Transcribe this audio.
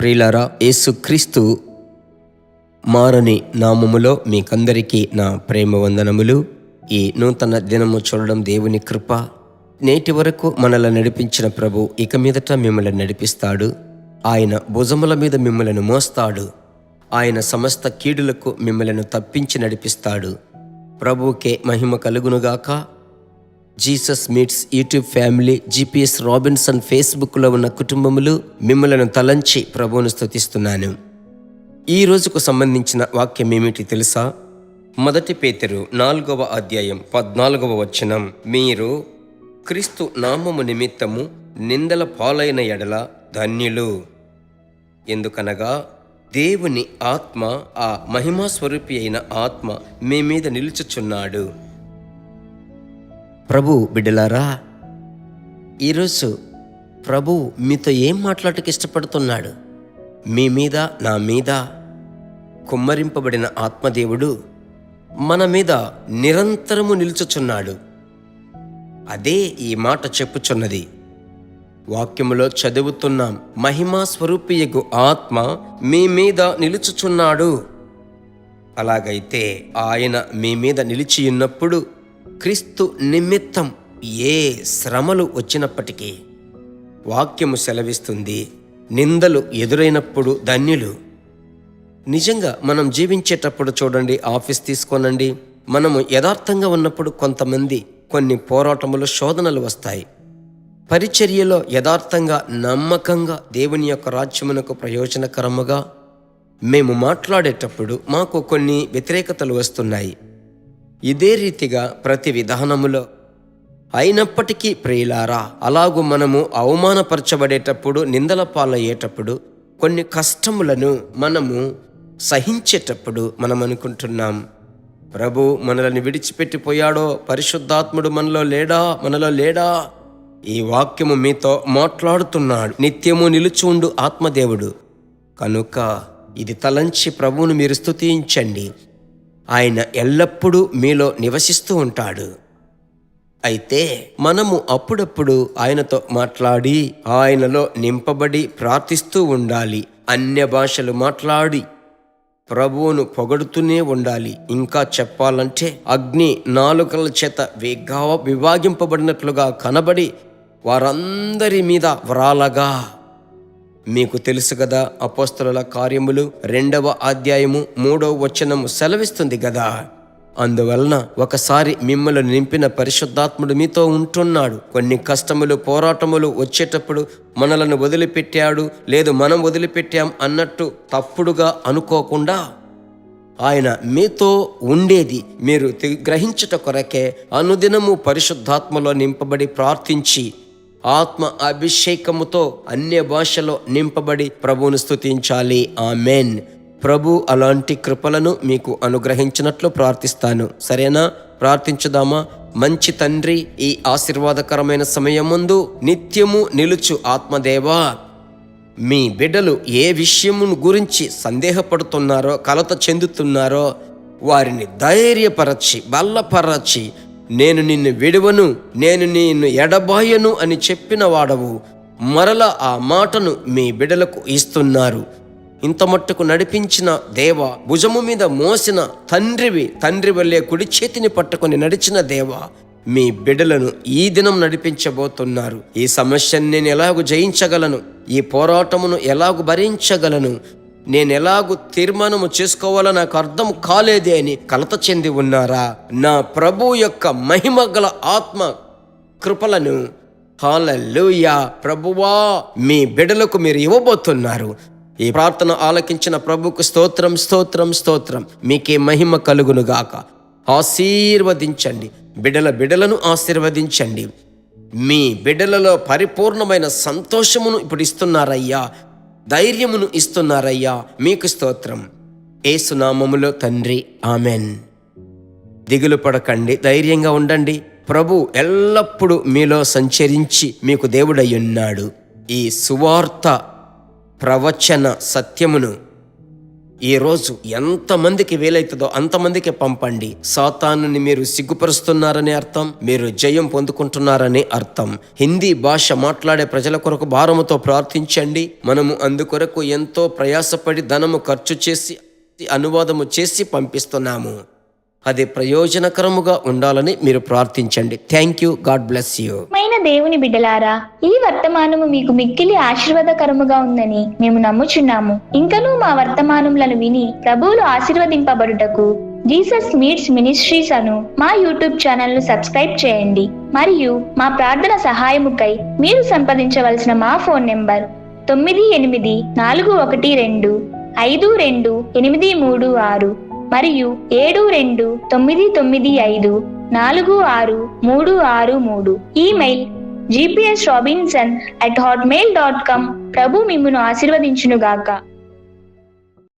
ప్రియులారా, యేసుక్రీస్తు మారని నామములో మీకందరికీ నా ప్రేమ వందనములు. ఈ నూతన దినము చూడడం దేవుని కృప. నేటి వరకు మనల్ని నడిపించిన ప్రభు ఇక మీదట మిమ్మల్ని నడిపిస్తాడు. ఆయన భుజముల మీద మిమ్మల్ని మోస్తాడు. ఆయన సమస్త కీడులకు మిమ్మల్ని తప్పించి నడిపిస్తాడు. ప్రభువుకే మహిమ కలుగునుగాక. Jesus meets YouTube family, GPS Robinson ఫేస్బుక్లో ఉన్న కుటుంబములు మిమ్మలను తలంచి ప్రభువును స్తుతిస్తున్నాను. ఈ రోజుకు సంబంధించిన వాక్యం ఏమిటి తెలుసా? 1 పేతురు 4వ అధ్యాయం 14వ వచనం. మీరు క్రీస్తు నామము నిమిత్తము నిందల పాలైన ఎడల ధన్యులు. ఎందుకనగా దేవుని ఆత్మ, ఆ మహిమా స్వరూపి అయిన ఆత్మ మీ మీద నిలుచుచున్నాడు. ప్రభు బిడ్డలారా, ఈరోజు ప్రభు మీతో ఏం మాట్లాడటకు ఇష్టపడుతున్నాడు? మీ మీద, నా మీద కుమ్మరింపబడిన ఆత్మదేవుడు మన మీద నిరంతరము నిలుచుచున్నాడు. అదే ఈ మాట చెప్పుచున్నది. వాక్యములో చదువుతున్నాం, మహిమా స్వరూపియగు ఆత్మ మీ మీద నిలుచుచున్నాడు. అలాగైతే ఆయన మీ మీద నిలిచియున్నప్పుడు క్రీస్తు నిమిత్తం ఏ శ్రమలు వచ్చినప్పటికీ వాక్యము సెలవిస్తుంది, నిందలు ఎదురైనప్పుడు ధన్యులు. నిజంగా మనం జీవించేటప్పుడు చూడండి, ఆఫీస్ తీసుకోనండి, మనము యథార్థంగా ఉన్నప్పుడు కొంతమంది కొన్ని పోరాటములు, శోధనలు వస్తాయి. పరిచర్యలో యథార్థంగా, నమ్మకంగా దేవుని యొక్క రాజ్యమునకు ప్రయోజనకరముగా మేము మాట్లాడేటప్పుడు మాకు కొన్ని వ్యతిరేకతలు వస్తున్నాయి. ఇదే రీతిగా ప్రతి విధానములో. అయినప్పటికీ ప్రియులారా, అలాగూ మనము అవమానపరచబడేటప్పుడు, నిందల పాలయ్యేటప్పుడు, కొన్ని కష్టములను మనము సహించేటప్పుడు మనం అనుకుంటున్నాం, ప్రభు మనల్ని విడిచిపెట్టిపోయాడో, పరిశుద్ధాత్ముడు మనలో లేడా? ఈ వాక్యము మీతో మాట్లాడుతున్నాడు. నిత్యము నిలుచుండు ఆత్మదేవుడు కనుక ఇది తలంచి ప్రభువును మీరు స్తుతించండి. ఆయన ఎల్లప్పుడూ మీలో నివసిస్తూ ఉంటాడు. అయితే మనము అప్పుడప్పుడు ఆయనతో మాట్లాడి, ఆయనలో నింపబడి ప్రార్థిస్తూ ఉండాలి. అన్య భాషలు మాట్లాడి ప్రభువును పొగడుతూనే ఉండాలి. ఇంకా చెప్పాలంటే అగ్ని నాలుకల చేత విభాగింపబడినట్లుగా కనబడి వారందరి మీద వ్రాలగా. మీకు తెలుసు కదా, అపోస్తలుల కార్యములు 2వ అధ్యాయము 3వ వచనము సెలవిస్తుంది కదా. అందువలన ఒకసారి మిమ్మల్ని నింపిన పరిశుద్ధాత్ముడు మీతో ఉంటున్నాడు. కొన్ని కష్టములు, పోరాటములు వచ్చేటప్పుడు మనలను వదిలిపెట్టాడు, లేదు మనం వదిలిపెట్టాం అన్నట్టు తప్పుడుగా అనుకోకుండా, ఆయన మీతో ఉండేది మీరు గ్రహించుట కొరకే అనుదినము పరిశుద్ధాత్మలో నింపబడి ప్రార్థించి, ఆత్మ అభిషేకముతో అన్య భాషలో నింపబడి ప్రభువును స్తుతించాలి. ఆమెన్. ప్రభు అలాంటి కృపలను మీకు అనుగ్రహించినట్లు ప్రార్థిస్తాను. సరేనా? ప్రార్థించుదామా? మంచి తండ్రి, ఈ ఆశీర్వాదకరమైన సమయం ముందు నిత్యము నిలుచు ఆత్మదేవా, మీ బిడ్డలు ఏ విషయమును గురించి సందేహపడుతున్నారో, కలత చెందుతున్నారో వారిని ధైర్యపరచి, బలపరచి, నేను నిన్ను విడువను, నేను నిన్ను ఎడబాయను అని చెప్పిన వాడవు. మరల ఆ మాటను మీ బిడ్డలకు ఇస్తున్నారు. ఇంత మట్టుకు నడిపించిన దేవా, భుజము మీద మోసిన తండ్రివి, తండ్రి వల్లే కుడి చేతిని పట్టుకొని నడిచిన దేవా, మీ బిడ్డలను ఈ దినం నడిపించబోతున్నారు. ఈ సమస్యను నేను ఎలాగూ జయించగలను? ఈ పోరాటమును ఎలాగూ భరించగలను? నేను ఎలాగూ తీర్మానము చేసుకోవాలో నాకు అర్థం కాలేదే అని కలత చెంది ఉన్నారా? నా ప్రభు యొక్క మహిమ గల ఆత్మ కృపలను, హల్లెలూయా, ప్రభువా, మీ బిడ్డలకు మీరు ఇవ్వబోతున్నారు. ఈ ప్రార్థన ఆలకించిన ప్రభుకు స్తోత్రం, స్తోత్రం, స్తోత్రం. మీకే మహిమ కలుగునుగాక. ఆశీర్వదించండి, బిడ్డలను ఆశీర్వదించండి. మీ బిడ్డలలో పరిపూర్ణమైన సంతోషమును ఇప్పుడు ఇస్తున్నారయ్యా, ధైర్యమును ఇస్తున్నారయ్యా. మీకు స్తోత్రం. యేసు నామములో తండ్రి, ఆమెన్. దిగులు పడకండి, ధైర్యంగా ఉండండి. ప్రభు ఎల్లప్పుడూ మీలో సంచరించి మీకు దేవుడయ్యున్నాడు. ఈ సువార్త ప్రవచన సత్యమును ఈ రోజు ఎంతమందికి వీలైతుందో అంతమందికి పంపండి. సాతానుని మీరు సిగ్గుపరుస్తున్నారని అర్థం, మీరు జయం పొందుకుంటున్నారని అర్థం. హిందీ భాష మాట్లాడే ప్రజల కొరకు భారముతో ప్రార్థించండి. మనము అందుకొరకు ఎంతో ప్రయాసపడి ధనము ఖర్చు చేసి అనువాదము చేసి పంపిస్తున్నాము. అది ప్రయోజనకరముగా ఉండాలని మీరు ప్రార్థించండి. Thank you. God bless you. మైన దేవుని బిడ్డలారా, ఈ వర్తమానము మీకు మిక్కిలి ఆశీర్వాదకరముగా ఉందని మేము నమ్ముచున్నాము. ఇంకనూ మా వర్తమానములను విని ప్రభువులు ఆశీర్వదింపబడుటకు జీసస్ మీట్స్ మినిస్ట్రీస్ అను మా యూట్యూబ్ ఛానల్ ను సబ్స్క్రైబ్ చేయండి. మరియు మా ప్రార్థన సహాయముకై మీరు సంప్రదించవలసిన మా ఫోన్ నెంబర్ 9842528236 మరియు 7299546363. Email gpsrobinson@hotmail.com. ప్రభు మిమ్మును ఆశీర్వదించునుగాక.